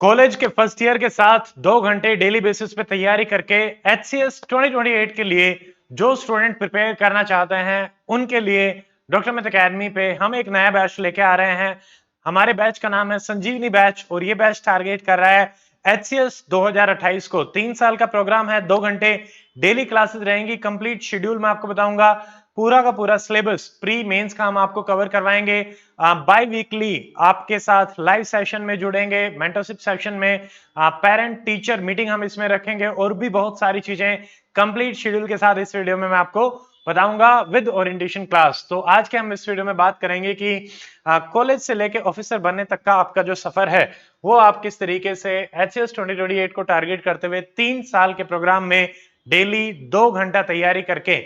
College के first year के साथ 2 घंटे डेली बेसिस पे तैयारी करके HCS 2028 के लिए जो स्टूडेंट प्रिपेयर करना चाहते हैं उनके लिए डॉक्टर अमित अकेडमी पे हम एक नया बैच लेके आ रहे हैं। हमारे बैच का नाम है संजीवनी बैच और ये बैच टारगेट कर रहा है HCS 2028 को। 3 साल का प्रोग्राम है, 2 घंटे डेली क्लासेस रहेंगी। कंप्लीट शेड्यूल मैं आपको बताऊंगा, पूरा का पूरा सिलेबस प्री मेंस का हम आपको कवर करवाएंगे। बाई वीकली आपके साथ लाइव सेशन में जुड़ेंगे, मेंटरशिप सेशन में पेरेंट टीचर मीटिंग हम इसमें रखेंगे और भी बहुत सारी चीजें कंप्लीट शेड्यूल के साथ इस वीडियो में मैं आपको बताऊंगा विद ओरिएंटेशन क्लास। तो आज के हम इस वीडियो में बात करेंगे कि कॉलेज से लेके ऑफिसर बनने तक का आपका जो सफर है वो आप किस तरीके से HCS 2028 को टारगेट करते हुए 3 साल के प्रोग्राम में डेली 2 घंटा तैयारी करके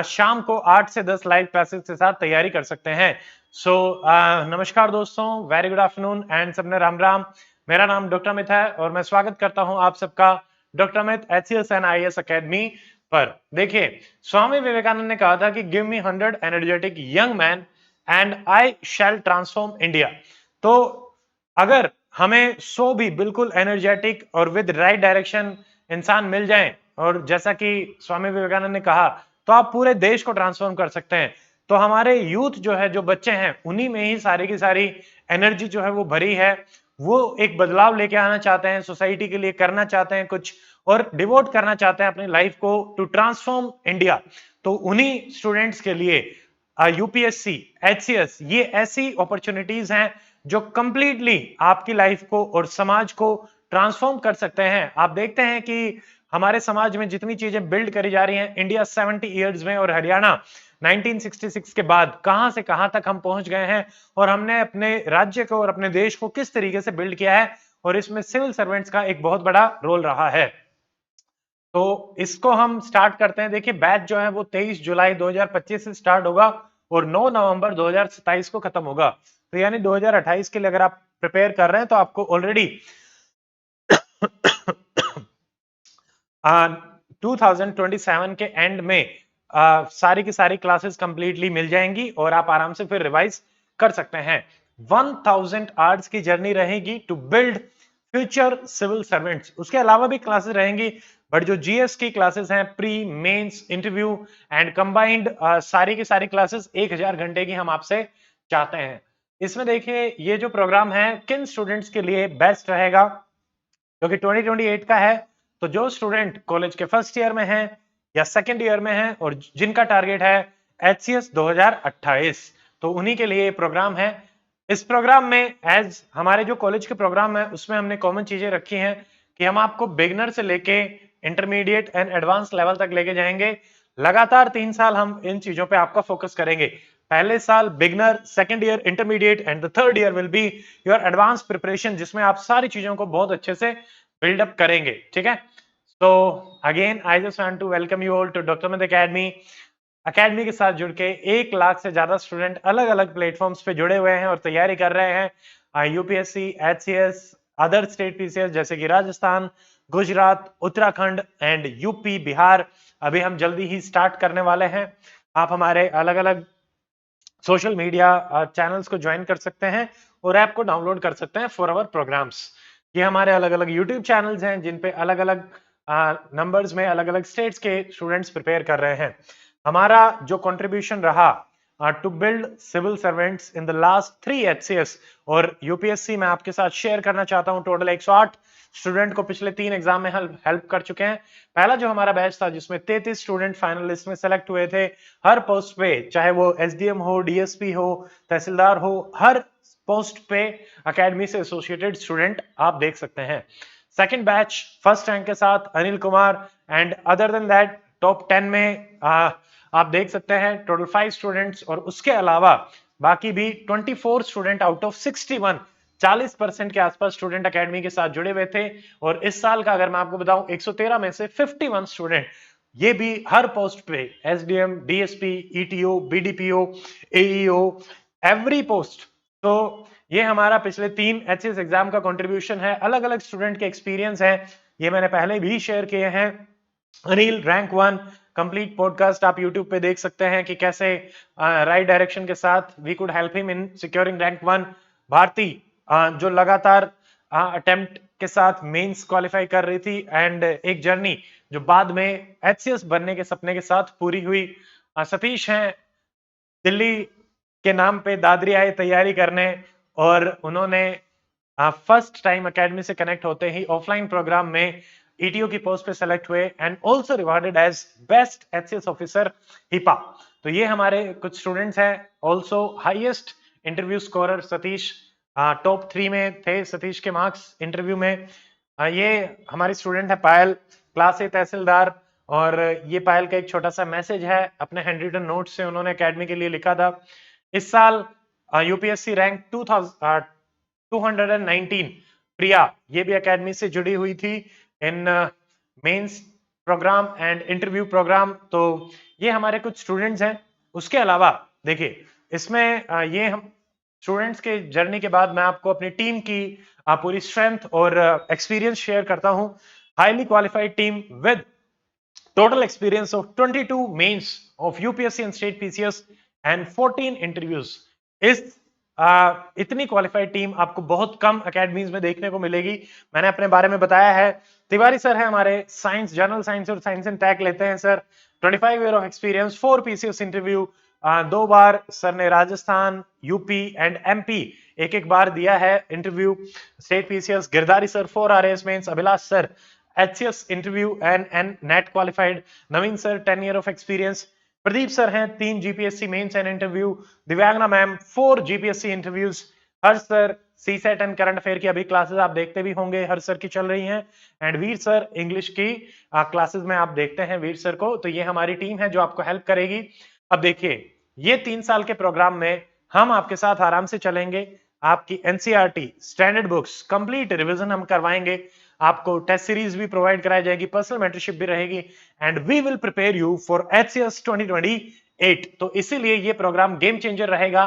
शाम को 8 से 10 लाइव क्लासेस के साथ तैयारी कर सकते हैं। नमस्कार दोस्तों, वेरी गुड आफ्टरनून एंड सबने राम राम। मेरा नाम डॉक्टर अमित है और मैं स्वागत करता हूं आप सबका doctor Amit HCS and IAS academy पर। देखिए, स्वामी विवेकानंद ने कहा था कि give me 100 energetic young man and I shall transform India. तो अगर हमें 100 भी बिल्कुल एनर्जेटिक और विद राइट डायरेक्शन इंसान मिल जाएं और जैसा कि स्वामी विवेकानंद ने कहा, तो आप पूरे देश को ट्रांसफॉर्म कर सकते हैं। तो हमारे यूथ जो है, जो बच्चे हैं, उन्हीं में ही सारी की सारी एनर्जी जो है वो भरी है। वो एक बदलाव लेके आना चाहते हैं, सोसाइटी के लिए करना चाहते हैं कुछ और डिवोट करना चाहते हैं अपनी लाइफ को टू ट्रांसफॉर्म इंडिया। तो उन्हीं स्टूडेंट्स के लिए यूपीएससी, HCS ये ऐसी अपॉर्चुनिटीज हैं जो कंप्लीटली आपकी लाइफ को और समाज को ट्रांसफॉर्म कर सकते हैं। आप देखते हैं कि हमारे समाज में जितनी चीजें बिल्ड करी जा रही हैं इंडिया 70 इयर्स में और हरियाणा 1966 के बाद कहां से कहां तक हम पहुंच गए हैं और हमने अपने राज्य को और अपने देश को किस तरीके से बिल्ड किया है, और इसमें सिविल सर्वेंट्स का एक बहुत बड़ा रोल रहा है। तो इसको हम स्टार्ट करते हैं। देखिए, बैच जो है वो 23 जुलाई 2025 से स्टार्ट होगा और 9 नवंबर 2027 को खत्म होगा। तो यानी 2028 के लिए अगर आप प्रिपेयर कर रहे हैं तो आपको ऑलरेडी 2027 के एंड में सारी की सारी क्लासेस कंप्लीटली मिल जाएंगी और आप आराम से फिर रिवाइज कर सकते हैं। 1000 आवर्स की जर्नी रहेगी to build future civil servants. उसके अलावा भी क्लासेस रहेंगी, बट जो जीएस की क्लासेस हैं, pre mains interview and combined सारी की सारी क्लासेस 1000 घंटे की हम आपसे चाहते हैं। इसमें देखिए, ये जो प्रोग्राम है किन स्टूडेंट्स के लिए बेस्ट रहेगा, क्योंकि 2028 का है। तो जो स्टूडेंट कॉलेज के फर्स्ट ईयर में हैं या सेकंड ईयर में हैं और जिनका टारगेट है HCS 2028, तो उन्हीं के लिए प्रोग्राम है। इस प्रोग्राम में एज हमारे जो कॉलेज के प्रोग्राम है उसमें हमने कॉमन चीजें रखी हैं कि हम आपको बिगनर से लेके इंटरमीडिएट एंड एडवांस लेवल तक लेके जाएंगे। लगातार 3 साल हम इन चीजों पे आपका फोकस करेंगे। पहले साल beginner, second year intermediate and the third year will be your advance preparation, जिसमें आप सारी चीजों को बहुत अच्छे से बिल्डअप करेंगे। ठीक है, तो again I just want to welcome you all to doctor Amit academy. Academy के साथ जुड़ के 1 लाख से ज्यादा स्टूडेंट अलग अलग प्लेटफॉर्म्स पे जुड़े हुए हैं और तैयारी कर रहे हैं। UPSC, HCS, other state PCS जैसे कि राजस्थान, गुजरात, उत्तराखंड एंड यूपी, बिहार अभी हम जल्दी ही स्टार्ट करने वाले हैं। आप हमारे अलग अलग सोशल मीडिया चैनल्स को ज्वाइन कर सकते हैं और ऐप को डाउनलोड कर सकते हैं फॉर आवर प्रोग्राम्स। ये हमारे अलग अलग यूट्यूब चैनल्स हैं जिन पे अलग अलग नंबर्स में अलग अलग स्टेट्स के स्टूडेंट्स प्रिपेयर कर रहे हैं। हमारा जो कंट्रीब्यूशन रहा to build civil servants in the last 3 HCS और यूपीएससी, मैं आपके साथ शेयर करना चाहता हूं। टोटल 108 स्टूडेंट को पिछले 3 एग्जाम में हेल्प कर चुके हैं। पहला जो हमारा बैच था जिसमें 33 स्टूडेंट फाइनल लिस्ट में सेलेक्ट हुए थे हर पोस्ट पे, चाहे वो एसडीएम हो, डीएसपी हो, तहसीलदार हो, हर पोस्ट पे अकेडमी से एसोसिएटेड स्टूडेंट आप देख सकते हैं। सेकंड बैच फर्स्ट रैंक के साथ Anil Kumar and other than that top 10 में आप देख सकते हैं टोटल 5 स्टूडेंट्स, और उसके अलावा बाकी भी 24 स्टूडेंट आउट ऑफ 61, 40% के आसपास स्टूडेंट एकेडमी के साथ जुड़े हुए थे। और इस साल का अगर मैं आपको बताऊं 113 में से 51 स्टूडेंट, ये भी हर पोस्ट पे SDM, DSP, ETO, BDPO, AEO, every post. तो ये हमारा पिछले 3 HCS एग्जाम का कंट्रीब्यूशन है। अलग अलग स्टूडेंट के एक्सपीरियंस है, ये मैंने पहले भी शेयर किए हैं। अनिल रैंक 1 कंप्लीट पॉडकास्ट आप यूट्यूब पे देख सकते हैं कि कैसे राइट डायरेक्शन के साथ we could help him in securing rank 1। Bharti जो लगातार अटेम्प्ट के साथ मेंस क्वालिफाई कर रही थी एंड एक जर्नी जो बाद में एचसीएस बनने के सपने के साथ पूरी हुई। सतीश हैं दिल्ली के नाम पे दादरी आए तैयारी करने और उन्होंने फर्स्ट टाइम एकेडमी से कनेक्ट होते ही ऑफलाइन प्रोग्राम में ईटीओ की पोस्ट पे सेलेक्ट हुए and also rewarded as best HCS officer HIPA. तो ये हमारे कुछ स्टूडेंट्स हैं। Also highest interview scorer Satish, top 3 में थे सतीश के मार्क्स इंटरव्यू में। ये हमारी स्टूडेंट है पायल, क्लास ए तहसीलदार, और ये पायल का एक छोटा सा मैसेज है अपने हैंड रिटन नोट से उन्होंने एकेडमी के लिए लिखा था। इस साल यूपीएससी रैंक 219 प्रिया ये भी एकेडमी से जुड़ी हुई थी इन mains programme and interview programme. तो ये हमारे कुछ स्टूडेंट्स हैं। उसके अलावा देखिए इसमें ये हम स्टूडेंट्स के जर्नी के बाद मैं आपको अपनी टीम की पूरी स्ट्रेंथ और एक्सपीरियंस शेयर करता हूं। Highly qualified team with total experience of 22 mains of UPSC and state PCS and 14 interviews। इस इतनी क्वालिफाइड टीम आपको बहुत कम एकेडमीज में देखने को मिलेगी। मैंने अपने बारे में बताया है। तिवारी सर है हमारे, साइंस, जनरल साइंस और साइंस एंड टेक लेते हैं sir. 25 year of experience, 4 PCS interview, 2 बार सर ने राजस्थान, यूपी एंड एमपी एक बार दिया है interview state PCS. Girdhari sir 4 RAS mains, Abhilash sir HCS interview and NET qualified, Naveen sir 10 year of experience, Pradeep sir हैं 3 GPSC mains and interview, Divyangana ma'am 4 GPSC interviews, Harsh sir CSAT and current affair की अभी classes आप देखते भी होंगे हर्ष सर की चल रही हैं, एंड वीर सर इंग्लिश की क्लासेस में आप देखते हैं वीर सर को। तो ये हमारी टीम है जो आपको हेल्प करेगी। अब देखिए ये 3 साल के प्रोग्राम में हम आपके साथ आराम से चलेंगे। आपकी NCERT standard books complete revision हम करवाएंगे, आपको टेस्ट सीरीज भी प्रोवाइड कराई जाएगी, पर्सनल मेंटरशिप भी रहेगी and we will prepare you for HCS 2028। तो इसीलिए ये प्रोग्राम गेम चेंजर रहेगा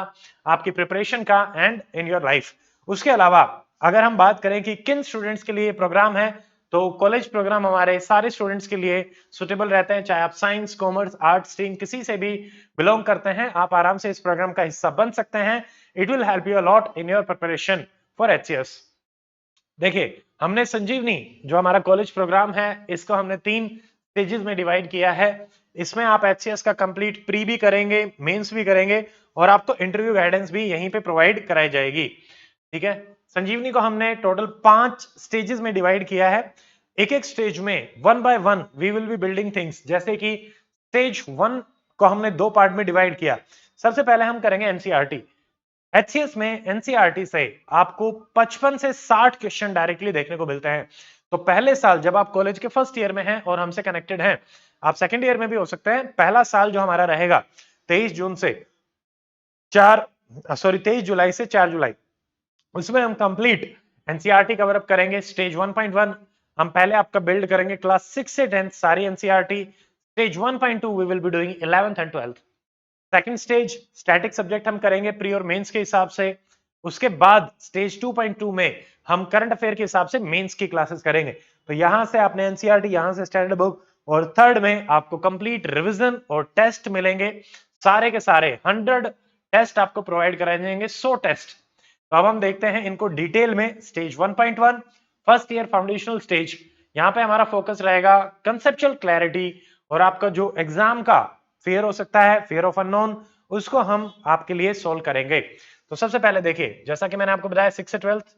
आपकी प्रिपरेशन का एंड इन योर लाइफ। उसके अलावा अगर हम बात करें कि किन स्टूडेंट्स के लिए प्रोग्राम है, तो कॉलेज प्रोग्राम हमारे सारे स्टूडेंट्स के लिए सुटेबल रहते हैं, चाहे आप साइंस, कॉमर्स, आर्ट्स स्ट्रीम किसी से भी बिलोंग करते हैं, आप आराम से इस प्रोग्राम का हिस्सा बन सकते हैं। It will help you a lot in your preparation for HCS. देखिए हमने संजीवनी जो हमारा कॉलेज प्रोग्राम है इसको हमने 3 स्टेजेस में डिवाइड किया है। इसमें आप एचसीएस का कंप्लीट प्री भी करेंगे, मेंस भी करेंगे और आपको इंटरव्यू गाइडेंस भी यहीं पे प्रोवाइड कराई जाएगी। ठीक है, संजीवनी को हमने टोटल 5 स्टेजेस में डिवाइड किया है। एक स्टेज में 1 by 1 we will be building things. जैसे कि स्टेज 1 को हमने 2 पार्ट में डिवाइड किया। सबसे पहले हम करेंगे एनसीईआरटी। एचसीएस में एनसीईआरटी से आपको 55 से 60 क्वेश्चन डायरेक्टली देखने को मिलते हैं। तो पहले साल जब आप कॉलेज के फर्स्ट ईयर में हैं और हमसे कनेक्टेड हैं, आप सेकंड ईयर में भी हो सकते हैं, पहला साल जो हमारा रहेगा 23 जुलाई से 4 जुलाई, उसमें हम कंप्लीट एनसीईआरटी कवर अप करेंगे। स्टेज 1.1 हम पहले आपका बिल्ड करेंगे क्लास 6 से 10 सारी NCERT. Stage 1.2 we will be doing 11th and 12th। Second stage static subject हम करेंगे प्री और मेंस के हिसाब से। उसके बाद स्टेज 2.2 में हम करंट अफेयर के हिसाब से मेंस की क्लासेस करेंगे। तो यहां से आपने एनसीईआरटी, यहां से स्टैंडर्ड बुक, और थर्ड में आपको कंप्लीट रिवीजन और टेस्ट मिलेंगे। सारे के सारे 100 टेस्ट आपको प्रोवाइड कराए जाएंगे, 100 टेस्ट। तो अब हम देखते हैं इनको डिटेल में। Stage 1.1 first year foundational stage, यहाँ पे हमारा फोकस रहेगा कंसेप्चुअल क्लैरिटी, और आपका जो एग्जाम का फियर हो सकता है, फियर ऑफ अननोन, उसको हम आपके लिए सोल्व करेंगे। तो सबसे पहले देखिए, जैसा कि मैंने आपको बताया 6 से 12th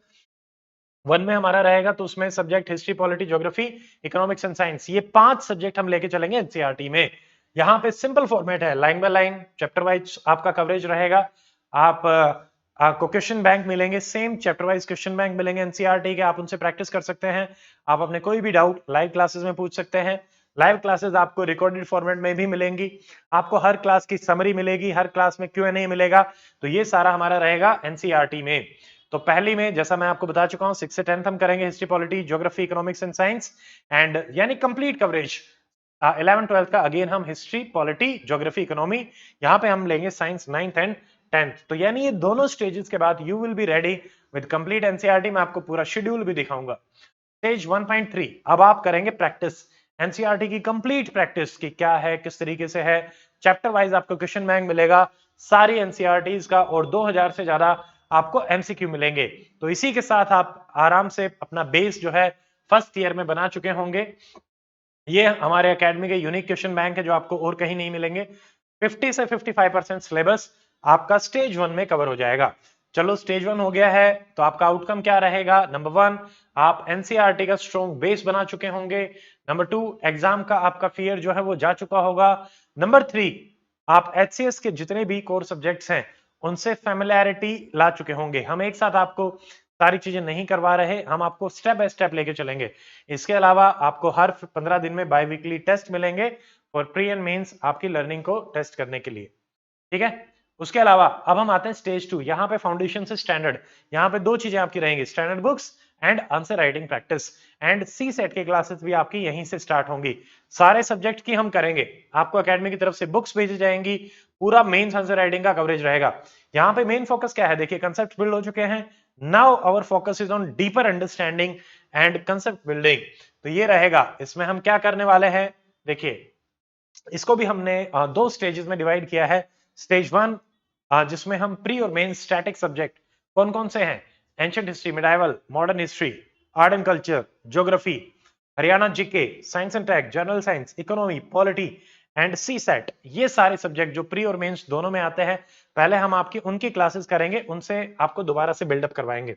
1 में हमारा रहेगा, तो उसमें subject history, polity, geography, economics and science, ये 5 सब्जेक्ट हम लेके चलेंगे एनसीईआरटी में। यहाँ पे सिंपल फॉर्मेट है, line by line chapter wise आपका कवरेज रहेगा। आपको क्वेश्चन बैंक मिलेंगे, same chapter wise question bank मिलेंगे एनसीईआरटी के, आप उनसे प्रैक्टिस कर सकते हैं। आप अपने कोई भी डाउट लाइव क्लासेस में पूछ सकते हैं। लाइव क्लासेस आपको रिकॉर्डेड फॉर्मेट में भी मिलेंगी, आपको हर क्लास की समरी मिलेगी, हर क्लास में क्यूएनए मिलेगा। तो ये सारा हमारा रहेगा एनसीईआरटी में। तो पहली में जैसा मैं आपको बता चुका हूं 6 से 10th हम करेंगे history, polity, geography, economics and science, and यानी कंप्लीट कवरेज। 11th 12th का अगेन हम हिस्ट्री, पॉलिटी, ज्योग्राफी, इकोनॉमी, यहाँ पे हम लेंगे साइंस 9th एंड 10th। तो यानी ये दोनों स्टेजेस के बाद you will be ready with complete NCERT. मैं आपको पूरा शेड्यूल भी दिखाऊंगा। स्टेज 1.3 अब आप करेंगे प्रैक्टिस, एनसीईआरटी की कंप्लीट प्रैक्टिस की क्या है, किस तरीके से है। चैप्टर वाइज आपको क्वेश्चन बैंक मिलेगा सारी एनसीईआरटीज का, और 2000 से ज्यादा आपको एमसीक्यू मिलेंगे। तो इसी के साथ आप आराम से अपना बेस जो है फर्स्ट ईयर में बना चुके होंगे। ये हमारे एकेडमी के यूनिक क्वेश्चन बैंक है जो आपको और कहीं नहीं मिलेंगे। 50 से 55% सिलेबस आपका स्टेज 1 में कवर हो जाएगा। चलो स्टेज 1 हो गया है तो आपका आउटकम क्या रहेगा? नंबर 1, आप एनसीईआरटी का स्ट्रॉन्ग बेस बना चुके होंगे। नंबर 2, एग्जाम का आपका फियर जो है वो जा चुका होगा। नंबर 3, आप एचसीएस के जितने भी कोर सब्जेक्ट्स हैं उनसे फेमिलियरिटी ला चुके होंगे। हम एक साथ आपको सारी चीजें नहीं करवा रहे, हम आपको स्टेप बाय स्टेप लेके चलेंगे। इसके अलावा आपको हर 15 दिन में बाई वीकली टेस्ट मिलेंगे फॉर प्री एंड मेंस आपकी लर्निंग को टेस्ट करने के लिए। ठीक है। उसके अलावा अब हम आते हैं स्टेज 2। यहाँ पे फाउंडेशन से स्टैंडर्ड, यहाँ पे दो चीजें आपकी रहेंगी, standard books and answer writing practice. And CSAT की क्लासेस भी आपकी यहीं से स्टार्ट होंगी। सारे सब्जेक्ट की हम करेंगे, आपको एकेडमी की तरफ से बुक्स भेजी जाएंगी, पूरा मेन आंसर राइटिंग का कवरेज रहेगा। यहाँ पे मेन फोकस क्या है? देखिए कंसेप्ट बिल्ड हो चुके हैं। Now our focus is on deeper understanding and concept building. तो ये रहेगा, इसमें हम क्या करने वाले हैं? देखिए इसको भी हमने दो स्टेजेस में डिवाइड किया है। स्टेज 1 जिसमें हम प्री और मेन स्टैटिक सब्जेक्ट कौन कौन से हैं? Ancient history, medieval, modern history, art and culture, geography, Haryana GK, science and tech, general science, economy, polity and CSAT. ये सारे सब्जेक्ट जो प्री और मेंस दोनों में आते हैं, पहले हम आपकी उनकी क्लासेस करेंगे, उनसे आपको दोबारा से बिल्डअप करवाएंगे।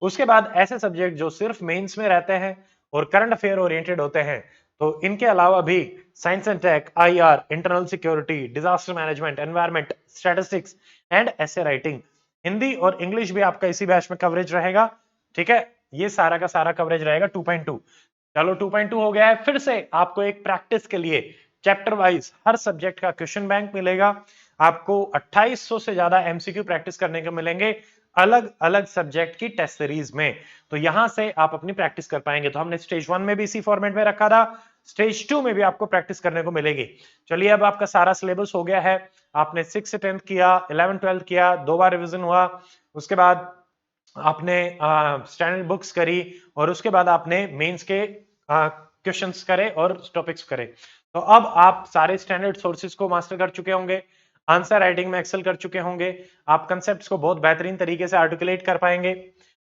उसके बाद ऐसे सब्जेक्ट जो सिर्फ मेंस में रहते हैं और करंट अफेयर ओरिएंटेड होते हैं, तो इनके अलावा भी science and tech, IR, internal security, disaster management, environment, statistics and ऐसे राइटिंग, हिंदी और इंग्लिश भी आपका इसी बैच में कवरेज रहेगा। ठीक है, ये सारा का सारा कवरेज रहेगा 2.2। चलो 2.2 हो गया है। फिर से आपको एक प्रैक्टिस के लिए चैप्टर वाइज हर सब्जेक्ट का क्वेश्चन बैंक मिलेगा। आपको 2800 से ज्यादा एमसीक्यू प्रैक्टिस करने को मिलेंगे अलग अलग सब्जेक्ट की टेस्ट सीरीज में। तो यहां से आप अपनी प्रैक्टिस कर पाएंगे। तो हमने स्टेज 1 में भी इसी फॉर्मेट में रखा था, स्टेज 2 में भी आपको प्रैक्टिस करने को मिलेगी। चलिए अब आपका सारा सिलेबस हो गया है। आपने 6 से 10th किया, 11 12 किया, 2 बार रिवीजन हुआ, उसके बाद आपने स्टैंडर्ड बुक्स करी, और उसके बाद आपने मेंस के क्वेश्चंस करे और टॉपिक्स करे। तो अब आप सारे स्टैंडर्ड सोर्सेज को मास्टर कर चुके होंगे, आंसर राइटिंग में एक्सेल कर चुके होंगे, आप कंसेप्ट्स को बहुत बेहतरीन तरीके से आर्टिकुलेट कर पाएंगे।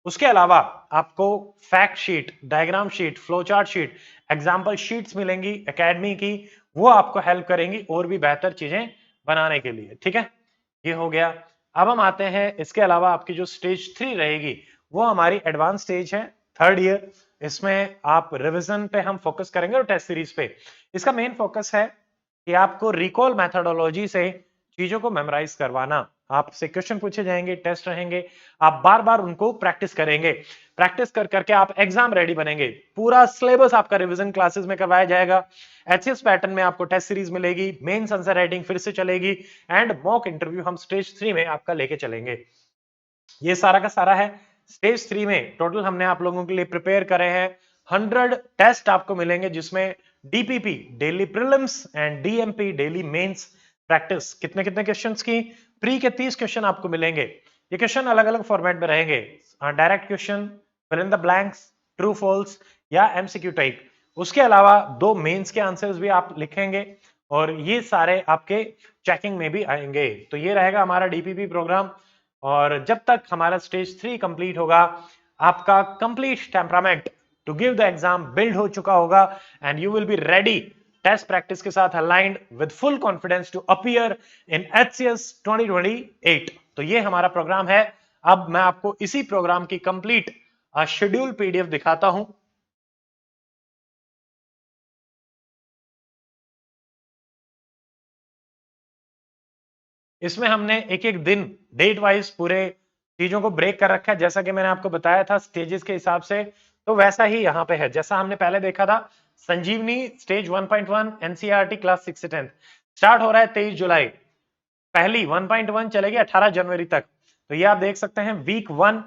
उसके अलावा आपको fact sheet, diagram sheet, flow chart sheet, example sheets मिलेंगी एकेडमी की, वो आपको हेल्प करेंगी और भी बेहतर चीजें बनाने के लिए। ठीक है, ये हो गया। अब हम आते हैं, इसके अलावा आपकी जो स्टेज 3 रहेगी वो हमारी एडवांस स्टेज है, थर्ड ईयर। इसमें आप रिवीजन पे हम फोकस करेंगे और टेस्ट सीरीज पे। इसका मेन फोकस है कि आपको रिकॉल मेथोडोलॉजी से चीजों को मेमोराइज करवाना। आपसे क्वेश्चन पूछे जाएंगे, टेस्ट रहेंगे, आप बार बार उनको प्रैक्टिस करेंगे। प्रैक्टिस कर करके आप एग्जाम रेडी बनेंगे। पूरा सिलेबस आपका रिवीजन क्लासेस में करवाया जाएगा। एचएस पैटर्न में आपको टेस्ट सीरीज मिलेगी, मेंस आंसर राइटिंग फिर से चलेगी, एंड मॉक इंटरव्यू हम स्टेज 3 में आपका लेके चलेंगे। ये सारा का सारा है। स्टेज 3 में टोटल हमने आप लोगों के लिए प्रिपेयर करे हैं 100 टेस्ट आपको मिलेंगे, जिसमें DPP daily prelims and DMP daily mains practice. कितने कितने क्वेश्चंस की? प्री के 30 क्वेश्चन आपको मिलेंगे। ये क्वेश्चन अलग अलग फॉर्मेट में रहेंगे, direct question, fill in the blanks, true false या एमसीक्यू टाइप। उसके अलावा 2 मेंस के आंसर्स भी आप लिखेंगे और ये सारे आपके चेकिंग में भी आएंगे। तो ये रहेगा हमारा डीपीपी प्रोग्राम। और जब तक हमारा स्टेज 3 कंप्लीट होगा, आपका complete temperament to give the exam build हो चुका होगा and you will be ready test practice के साथ aligned with full confidence to appear in HCS 2028। तो ये हमारा प्रोग्राम है। अब मैं आपको इसी प्रोग्राम की कंप्लीट शेड्यूल पीडीएफ दिखाता हूं। इसमें हमने एक एक दिन डेट वाइज पूरे चीजों को ब्रेक कर रखा है, जैसा कि मैंने आपको बताया था स्टेजेस के हिसाब से। तो वैसा ही यहाँ पे है जैसा हमने पहले देखा था। संजीवनी स्टेज 1.1 एनसीईआरटी क्लास 6 से 10 स्टार्ट हो रहा है 23 जुलाई। पहली 1.1 चलेगी 18 जनवरी तक। तो ये आप देख सकते हैं वीक 1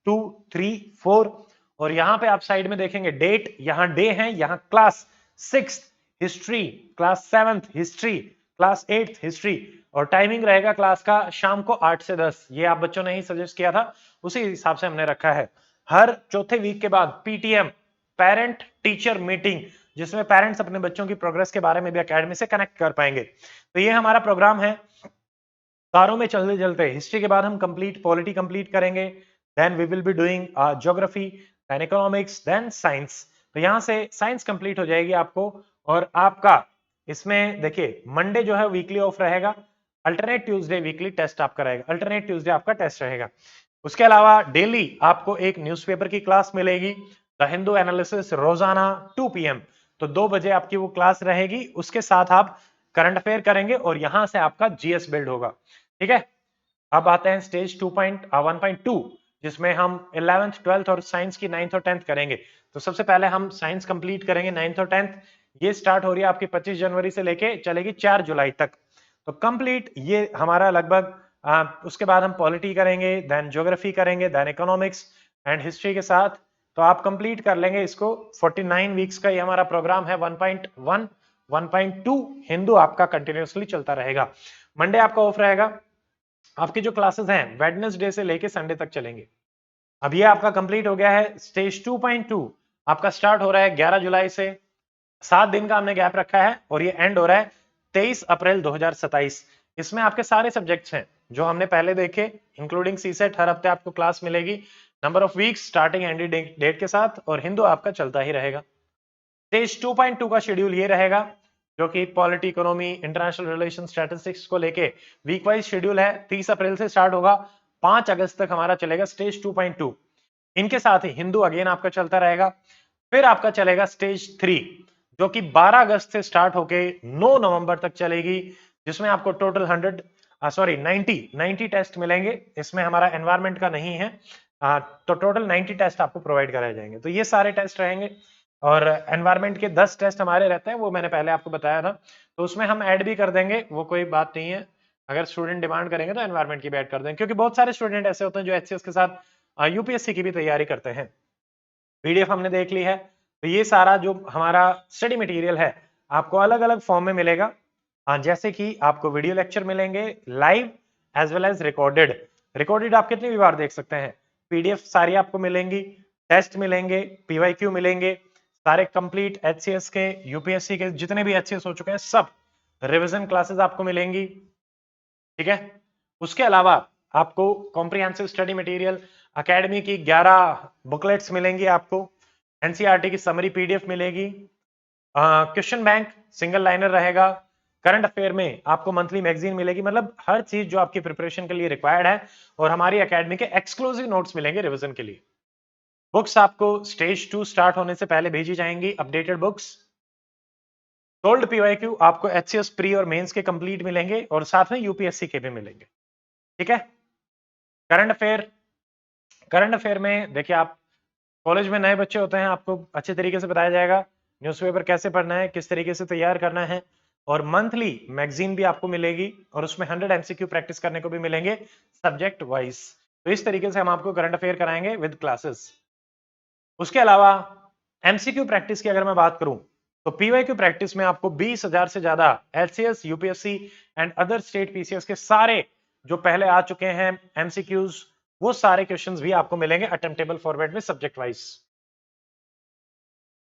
2 3 4। और यहाँ पे आप साइड में देखेंगे डेट, यहाँ डे है, यहाँ class 6 history, class 7 history, class 8 history. और टाइमिंग रहेगा क्लास का शाम को 8 से 10। ये आप बच्चों ने ही सजेस्ट किया था, उसी हिसाब से हमने रखा है। हर चौथे वीक के बाद पीटीएम, पेरेंट टीचर मीटिंग, जिसमें पेरेंट्स अपने बच्चों की प्रोग्रेस के बारे में भी एकेडमी से कनेक्ट कर पाएंगे। तो ये हमारा प्रोग्राम है। चारों में चलते चलते हिस्ट्री के बाद हम कंप्लीट पॉलिटी कंप्लीट करेंगे, then we will be doing geography, then economics, then science. तो यहां से साइंस कंप्लीट हो जाएगी आपको। और आपका इसमें देखिए मंडे जो है वीकली ऑफ रहेगा, अल्टरनेट ट्यूसडे वीकली टेस्ट आपका रहेगा, अल्टरनेट ट्यूसडे आपका टेस्ट रहेगा। उसके अलावा डेली आपको एक न्यूज़पेपर की क्लास मिलेगी, द हिंदू एनालिसिस, रोजाना 2 PM। तो 2 बजे आपकी वो क्लास रहेगी, उसके साथ आप करंट अफेयर करेंगे और यहां से आपका जीएस बिल्ड होगा। ठीक है, अब आते हैं स्टेज 2.1.2 जिसमें हम 11th 12th और साइंस की 9th और 10th करेंगे। तो सबसे पहले हम साइंस कंप्लीट करेंगे 9th और 10th। ये स्टार्ट हो रही है आपकी 25 जनवरी से लेके चलेगी 4 जुलाई तक। तो कंप्लीट ये हमारा लगभग उसके बाद हम पॉलिटी करेंगे, देन ज्योग्राफी करेंगे, देन इकोनॉमिक्स एंड हिस्ट्री के साथ। तो आप कंप्लीट कर लेंगे इसको। 49 वीक्स का ये हमारा प्रोग्राम है। 1.1 1.2 हिंदू आपका कंटिन्यूअसली चलता रहेगा। मंडे आपका ऑफ रहेगा। आपकी जो क्लासेस हैं वेडनेसडे से लेके संडे तक चलेंगे। अब ये आपका कंप्लीट हो गया है। स्टेज 2.2 आपका स्टार्ट हो रहा है 11 जुलाई से। 7 दिन का हमने गैप रखा है और ये एंड हो रहा है 23 अप्रैल 2027। इसमें आपके सारे सब्जेक्ट्स हैं जो हमने पहले देखे, इंक्लूडिंग सीसेट। हर हफ्ते आपको क्लास मिलेगी, number of weeks starting and date के साथ, और हिंदू आपका चलता ही रहेगा। स्टेज 2.2 का शेड्यूल ये रहेगा जो कि polity, economy, international relation, statistics को लेके वीक वाइज शेड्यूल है। 30 अप्रैल से स्टार्ट होगा, 5 अगस्त तक हमारा चलेगा स्टेज 2.2। इनके साथ ही हिंदू अगेन आपका चलता रहेगा। फिर आपका चलेगा स्टेज 3 जो कि 12 अगस्त से स्टार्ट होके 9 नवंबर तक चलेगी, जिसमें आपको टोटल 90 टेस्ट मिलेंगे। इसमें हमारा एनवायरमेंट का नहीं है। तो टोटल 90 टेस्ट आपको प्रोवाइड कराए जाएंगे। तो ये सारे टेस्ट रहेंगे और एनवायरमेंट के 10 टेस्ट हमारे रहते हैं, वो मैंने पहले आपको बताया था। तो उसमें हम ऐड भी कर देंगे, वो कोई बात नहीं है। अगर स्टूडेंट डिमांड करेंगे तो एनवायरमेंट की भी ऐड कर देंगे, क्योंकि बहुत सारे स्टूडेंट ऐसे होते हैं जो एचसीएस के साथ यूपीएससी की भी तैयारी करते हैं। पीडीएफ हमने देख ली है। तो ये सारा जो हमारा स्टडी मटेरियल है आपको अलग अलग फॉर्म में मिलेगा। जैसे कि आपको वीडियो लेक्चर मिलेंगे live as well as recorded. Recorded आप कितनी भी बार देख सकते हैं। पीडीएफ सारी आपको मिलेंगी, टेस्ट मिलेंगे, पीवाईक्यू मिलेंगे, सारे कंप्लीट एचसीएस के, यूपीएससी के जितने भी एचसीएस हो चुके हैं सब रिवीजन क्लासेस आपको मिलेंगी। ठीक है, उसके अलावा आपको कॉम्प्रिहेंसिव स्टडी मटेरियल एकेडमी की 11 बुकलेट्स मिलेंगी आपको, एनसीईआरटी की समरी पीडीएफ मिलेगी, क्वेश्चन बैंक सिंगल लाइनर रहेगा, करंट अफेयर में आपको मंथली मैगजीन मिलेगी। मतलब हर चीज जो आपकी प्रिपरेशन के लिए रिक्वायर्ड है, और हमारी एकेडमी के एक्सक्लूसिव नोट्स मिलेंगे रिवीजन के लिए। बुक्स आपको स्टेज 2 स्टार्ट होने से पहले भेजी जाएंगी, अपडेटेड बुक्स। सोल्ड पीवाईक्यू आपको एचसीएस प्री और मेंस के कंप्लीट मिलेंगे और साथ में यूपीएससी के भी मिलेंगे। ठीक है, करंट अफेयर में देखिए, आप कॉलेज में नए बच्चे होते हैं, आपको अच्छे तरीके से बताया जाएगा न्यूज़पेपर कैसे पढ़ना है, किस तरीके से तैयार करना है। और मंथली मैगजीन भी आपको मिलेगी और उसमें 100 एमसीक्यू प्रैक्टिस करने को भी मिलेंगे सब्जेक्ट वाइज। तो इस तरीके से हम आपको करंट अफेयर कराएंगे विद क्लासेस। उसके अलावा एमसीक्यू प्रैक्टिस की अगर मैं बात करूं तो पीवाईक्यू प्रैक्टिस में आपको 20,000 से ज्यादा HCS, UPSC and other state PCS के सारे जो पहले आ चुके हैं एमसीक्यूज, वो सारे क्वेश्चंस भी आपको मिलेंगे अटेम्प्टेबल फॉर्मेट में सब्जेक्ट वाइज।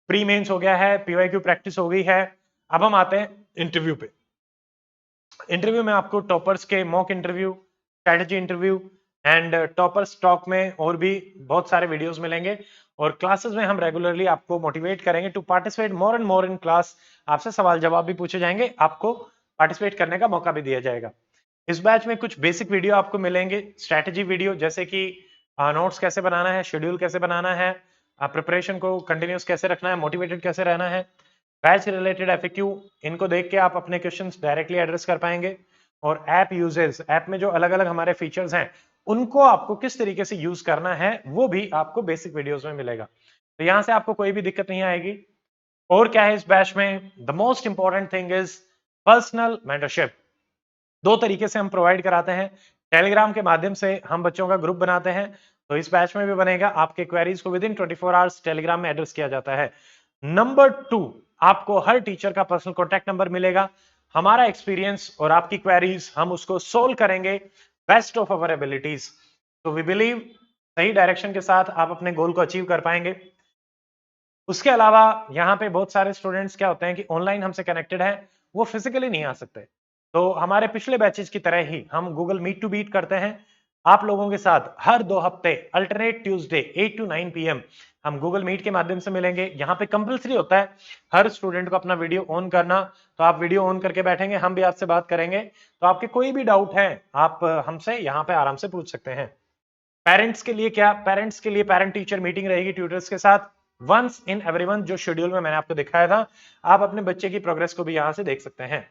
प्री मेंस हो गया है, पीवाईक्यू प्रैक्टिस हो गई है। अब हम आते हैं इंटरव्यू पे। इंटरव्यू में आपको टॉपर्स के mock interview, strategy interview and toppers talk में और भी बहुत सारे वीडियोस मिलेंगे। और क्लासेस में हम रेगुलरली आपको मोटिवेट करेंगे to participate more and more in class. आपसे सवाल जवाब भी पूछे जाएंगे, आपको पार्टिसिपेट करने का मौका भी दिया जाएगा। इस बैच में कुछ बेसिक वीडियो आपको मिलेंगे, स्ट्रेटजी वीडियो, जैसे कि नोट्स कैसे बनाना है, शेड्यूल कैसे बनाना है, प्रिपरेशन को कंटिन्यूस कैसे रखना है, मोटिवेटेड कैसे रहना है, बैच रिलेटेड एफएक्यू, इनको देख के आप अपने क्वेश्चंस डायरेक्टली एड्रेस कर पाएंगे। और ऐप यूजेस, ऐप में जो अलग अलग हमारे फीचर्स हैं उनको आपको किस तरीके से यूज करना है वो भी आपको बेसिक वीडियोस में मिलेगा। तो यहां से आपको कोई भी दिक्कत नहीं आएगी। और क्या है इस बैच में, the most important thing is personal mentorship. 2 तरीके से हम प्रोवाइड कराते हैं। टेलीग्राम के माध्यम से हम बच्चों का ग्रुप बनाते हैं, तो इस बैच में भी बनेगा। आपके क्वेरीज को विद इन 24 आवर्स टेलीग्राम में एड्रेस किया जाता है। नंबर 2, आपको हर टीचर का पर्सनल कॉन्टैक्ट नंबर मिलेगा। हमारा एक्सपीरियंस और आपकी क्वेरीज हम उसको सोल्व करेंगे बेस्ट ऑफ अवर एबिलिटीज। तो वी बिलीव सही डायरेक्शन के साथ आप अपने गोल को अचीव कर पाएंगे। उसके अलावा यहाँ पे बहुत सारे स्टूडेंट्स क्या होते हैं कि ऑनलाइन हमसे कनेक्टेड हैं, वो फिजिकली नहीं आ सकते। तो हमारे पिछले बैचेस की तरह ही हम गूगल मीट टू बीट करते हैं आप लोगों के साथ हर 2 हफ्ते अल्टरनेट ट्यूसडे 8 to 9 PM हम गूगल मीट के माध्यम से मिलेंगे। यहाँ पे कंपलसरी होता है हर स्टूडेंट को अपना वीडियो ऑन करना, तो आप वीडियो ऑन करके बैठेंगे, हम भी आपसे बात करेंगे। तो आपके कोई भी डाउट है आप हमसे यहाँ पे आराम से पूछ सकते हैं। पेरेंट्स के लिए क्या, पेरेंट्स के लिए पेरेंट टीचर मीटिंग रहेगी ट्यूटर्स के साथ वंस इन एवरी मंथ, जो शेड्यूल में मैंने आपको दिखाया था। आप अपने बच्चे की प्रोग्रेस को भी यहाँ से देख सकते हैं।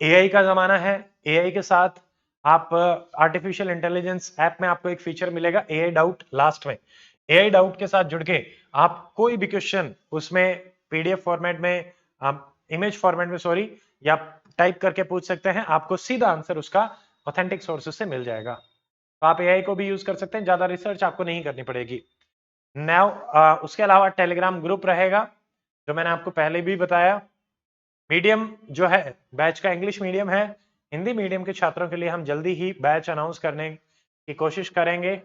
एआई का जमाना है, एआई के साथ आप आर्टिफिशियल इंटेलिजेंस ऐप में आपको एक फीचर मिलेगा एआई डाउट लास्ट में। एआई डाउट के साथ जुड़ के आप कोई भी क्वेश्चन उसमें पीडीएफ फॉर्मेट में, आप इमेज फॉर्मेट में सॉरी, या टाइप करके पूछ सकते हैं, आपको सीधा आंसर उसका ऑथेंटिक सोर्सेज से मिल जाएगा। तो आप एआई को भी यूज कर सकते हैं, ज्यादा रिसर्च आपको नहीं करनी पड़ेगी। नाउ उसके अलावा टेलीग्राम ग्रुप रहेगा जो मैंने आपको पहले भी बताया। मीडियम जो है बैच का इंग्लिश मीडियम है, हिंदी मीडियम के छात्रों के लिए हम जल्दी ही बैच अनाउंस करने की कोशिश करेंगे।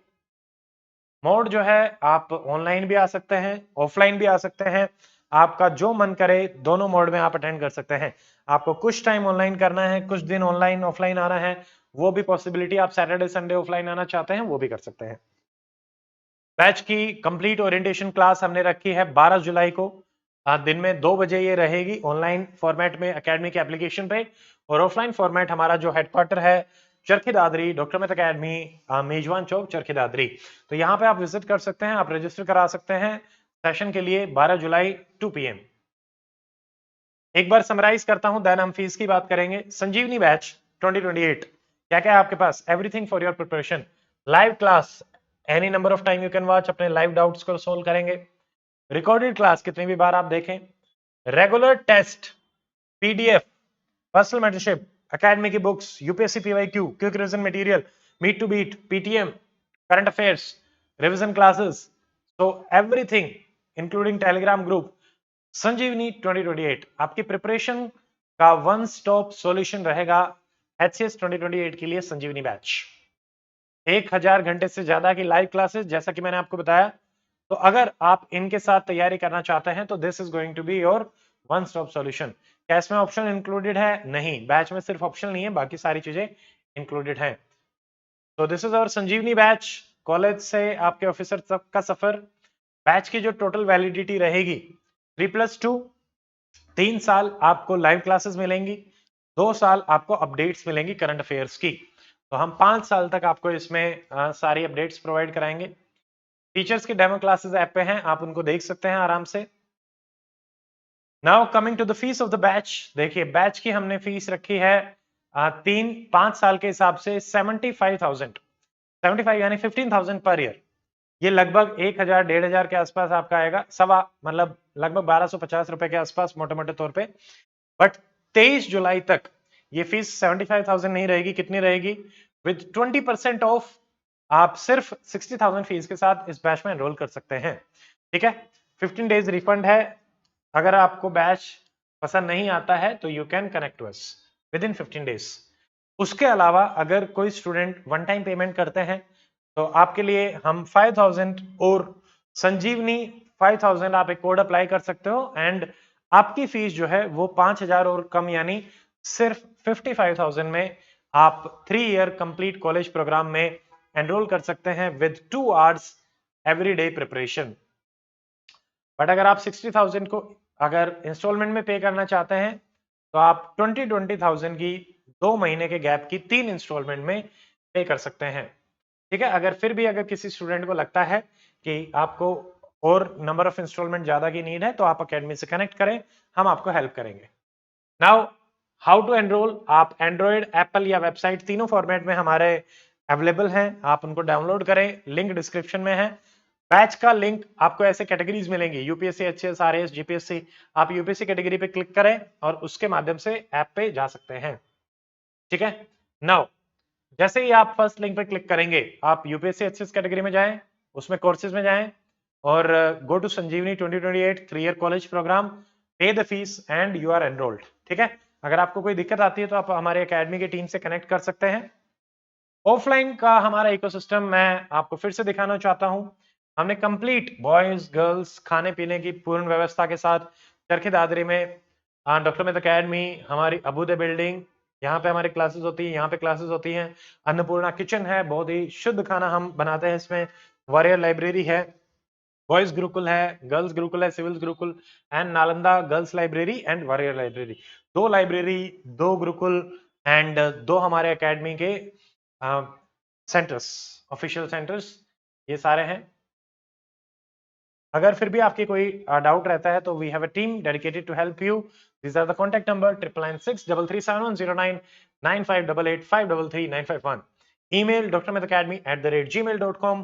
मोड जो है आप ऑनलाइन भी आ सकते हैं, ऑफलाइन भी आ सकते हैं, आपका जो मन करे दोनों मोड में आप अटेंड कर सकते हैं। आपको कुछ टाइम ऑनलाइन करना है, कुछ दिन ऑनलाइन ऑफलाइन आना है, वो भी पॉसिबिलिटी, आप सैटरडे संडे ऑफलाइन आना चाहते हैं वो भी कर सकते हैं। बैच की कंप्लीट ओरिएंटेशन क्लास हमने रखी है 12 जुलाई को, दिन में 2 बजे ये रहेगी ऑनलाइन फॉर्मेट में एकेडमी के एप्लीकेशन पे, और ऑफलाइन फॉर्मेट हमारा जो हेडक्वार्टर है चरखी दादरी, डॉक्टर अमित अकेडमी, मेजबान चौक, चरखी दादरी। तो यहाँ पे आप विजिट कर सकते हैं, आप रजिस्टर करा सकते हैं सेशन के लिए 12 जुलाई 2 PM। एक बार समराइज करता हूं, देन हम फीस की बात करेंगे। संजीवनी बैच 2028 क्या क्या है आपके पास? Everything for your preparation, live class any number of time you can watch, अपने लाइव डाउट्स को सोल्व करेंगे। रिकॉर्डेड क्लास कितनी भी बार आप देखें, regular test, PDF, personal mentorship, academy की books, UPSC PYQ, quick revision material, meet to beat, PTM, current affairs, revision classes, so everything including Telegram group. Sanjeevani 2028 आपकी प्रिपरेशन का वन स्टॉप सॉल्यूशन रहेगा HCS 2028 के लिए। संजीवनी बैच 1000 घंटे से ज्यादा की लाइव क्लासेस, जैसा कि मैंने आपको बताया। तो अगर आप इनके साथ तैयारी करना चाहते हैं तो this is going to be your one stop solution. क्या इसमें ऑप्शन इंक्लूडेड है? नहीं, बैच में सिर्फ ऑप्शन नहीं है, बाकी सारी चीजें इंक्लूडेड है। तो this is our Sanjeevani batch, college से आपके ऑफिसर तक का सफर। बैच की जो टोटल वैलिडिटी रहेगी 3+2, 3 साल आपको लाइव क्लासेस मिलेंगी, 2 साल आपको अपडेट्स मिलेंगी करंट अफेयर्स की। तो हम 5 साल तक आपको इसमें सारी अपडेट्स प्रोवाइड कराएंगे। टीचर्स की डेमो क्लासेस ऐप पे हैं, आप उनको देख सकते हैं आराम से। Now coming to the fees of the batch, देखिए बैच की हमने फीस रखी है 5 साल के हिसाब से 75,000, 75 यानी 15,000 पर ईयर। ये लगभग 1,000 1,500 के आसपास आपका आएगा, सवा मतलब लगभग 1250 रुपए के आसपास मोटे मोटे तौर पे। बट 23 जुलाई तक ये फीस 75,000 नहीं रहेगी, कितनी रहेगी? विद 20% ऑफ आप सिर्फ 60,000 फीस के साथ इस बैच में एनरोल कर सकते हैं। ठीक है, 15 डेज रिफंड है। अगर आपको बैच पसंद नहीं आता है तो you can connect to us within 15 days. उसके अलावा अगर कोई स्टूडेंट वन टाइम पेमेंट करते हैं तो आपके लिए हम 5,000 और संजीवनी 5,000 आप एक कोड अप्लाई कर सकते हो, एंड आपकी फीस जो है वो 5,000 और कम, यानी सिर्फ 55,000 में आप 3 ईयर कंप्लीट कॉलेज प्रोग्राम में एनरोल कर सकते हैं with 2 hours everyday preparation. But अगर आप 60,000 को अगर इंस्टॉलमेंट में पे करना चाहते हैं तो आप 20,000 की 2 महीने के गैप की 3 इंस्टॉलमेंट में पे कर सकते हैं। ठीक है, अगर फिर भी अगर किसी स्टूडेंट को लगता है कि आपको और नंबर ऑफ इंस्टॉलमेंट ज्यादा की नीड है तो आप अकेडमी से कनेक्ट करें, हम आपको हेल्प करेंगे। नाउ हाउ टू एनरोल, आप एंड्रॉइड, एप्पल या वेबसाइट तीनों फॉर्मेट में हमारे अवेलेबल हैं, आप उनको डाउनलोड करें, लिंक डिस्क्रिप्शन में है। बैच का लिंक आपको ऐसे कैटेगरीज मिलेंगी, यूपीएससी, एचएस, आरएएस, जीपीएससी। आप यूपीएससी कैटेगरी पे क्लिक करें और उसके माध्यम से ऐप पे जा सकते हैं। ठीक है, नाउ जैसे ही आप फर्स्ट लिंक पे क्लिक करेंगे आप यूपीएससी एचएस कैटेगरी में जाएं, उसमें कोर्सेज में जाएं और go to Sanjeevani 2028 3 year college programme, pay the fees and you are enrolled. ठीक है, अगर आपको कोई दिक्कत आती है तो आप हमारे एकेडमी की टीम से कनेक्ट कर सकते हैं। ऑफलाइन का हमारा इकोसिस्टम मैं आपको फिर से दिखाना चाहता हूं। हमने कंप्लीट बॉयज गर्ल्स खाने पीने की पूर्ण व्यवस्था के साथ चरखी दादरी में डॉक्टर मित अकेडमी हमारी अबुदे बिल्डिंग, यहाँ पे हमारी क्लासेस होती है, यहाँ पे क्लासेस होती हैं। अन्नपूर्णा किचन है, बहुत ही शुद्ध खाना हम बनाते हैं इसमें। वॉरियर लाइब्रेरी है, बॉयज गुरुकुल है, गर्ल्स गुरुकुल है, civils Gurukul and Nalanda girls library and warrior library. दो लाइब्रेरी, दो गुरुकुल एंड दो हमारे एकेडमी के सेंटर्स, ऑफिशियल सेंटर्स, ये सारे हैं। अगर फिर भी आपके कोई डाउट रहता है तो we have a team dedicated to help you. These are the contact number 996-337109, 9588-533-951. Email drmitacademy@gmail.com।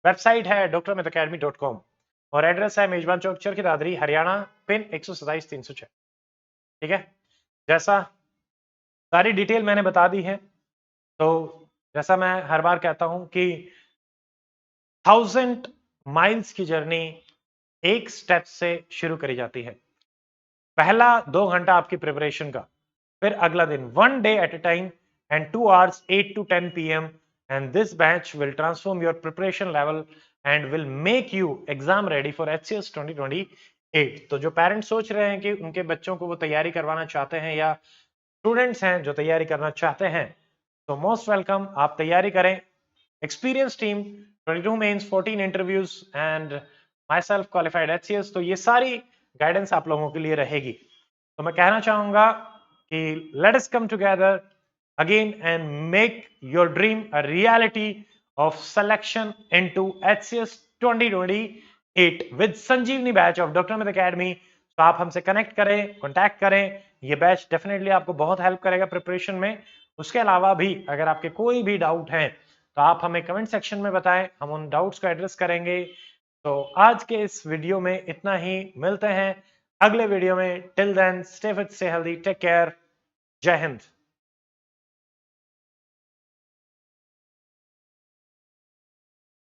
Website है drmitacademy.com और एड्रेस है मेजबान चौक, चरखी दादरी, हरियाणा, पिन 127-306। ठीक है, जैसा सारी डिटेल मैंने बता दी है, तो जैसा मैं हर बार कहता हूं कि 1000 माइल्स की जर्नी एक स्टेप से शुरू करी जाती है। पहला 2 घंटा आपकी प्रिपरेशन का, फिर अगला दिन 1 day at a time and 2 hours 8 to 10 PM, and this batch will transform your preparation level and will make you exam ready for HCS 2028। तो जो पेरेंट्स सोच रहे हैं कि उनके बच्चों को वो तैयारी करवाना चाहते हैं या स्टूडेंट्स हैं जो तैयारी करना चाहते हैं, तो मोस्ट वेलकम, आप तैयारी करें। Experience team, 22 mains, 14 interviews and myself qualified HCS, तो ये सारी गाइडेंस आप लोगों के लिए रहेगी। तो मैं कहना चाहूंगा कि let us come together again and make your dream a reality of selection into HCS 2028 with Sanjeevani batch of doctor Mit academy. तो आप हमसे कनेक्ट करें, कॉन्टैक्ट करें, ये बैच डेफिनेटली आपको बहुत हेल्प करेगा प्रिपरेशन में। उसके अलावा भी अगर आपके कोई भी डाउट है तो आप हमें कमेंट सेक्शन में बताएं, हम उन डाउट्स को एड्रेस करेंगे। तो आज के इस वीडियो में इतना ही, मिलते हैं अगले वीडियो में। Till then stay fit, stay healthy, take care, Jai Hind.